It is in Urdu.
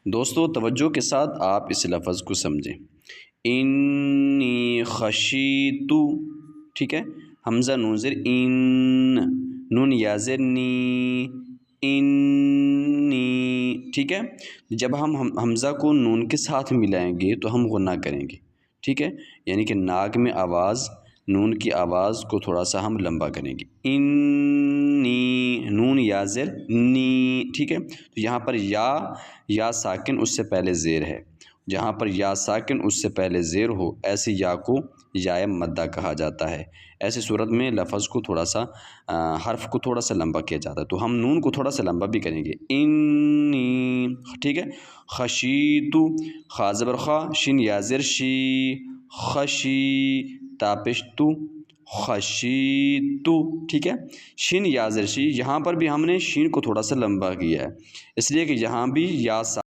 دوستو توجہ کے ساتھ آپ اس لفظ کو سمجھیں، انی خشیتو، ٹھیک ہے، حمزہ نون زیر ان، نون یا زیر نی، انی، ٹھیک ہے۔ جب ہم حمزہ کو نون کے ساتھ ملائیں گے تو ہم غنہ کریں گے، ٹھیک ہے، یعنی کہ ناک میں آواز، نون کی آواز کو تھوڑا سا ہم لمبا کریں گے، انی، نون یا زیر نی، ٹھیک ہے۔ تو یہاں پر یا ساکن اس سے پہلے زیر ہے، جہاں پر یا ساکن اس سے پہلے زیر ہو ایسی یا کو یا مدہ کہا جاتا ہے۔ ایسی صورت میں لفظ کو تھوڑا سا حرف کو تھوڑا سا لمبا کیا جاتا ہے، تو ہم نون کو تھوڑا سا لمبا بھی کریں گے، انی، ٹھیک ہے۔ خشیتو، خا زبر خا، شین یا زیر شی، خشی، تا پیش تو، خشیتو، ٹھیک ہے۔ شین یا زیر شی، یہاں پر بھی ہم نے شین کو تھوڑا سا لمبا کیا ہے، اس لیے کہ یہاں بھی یا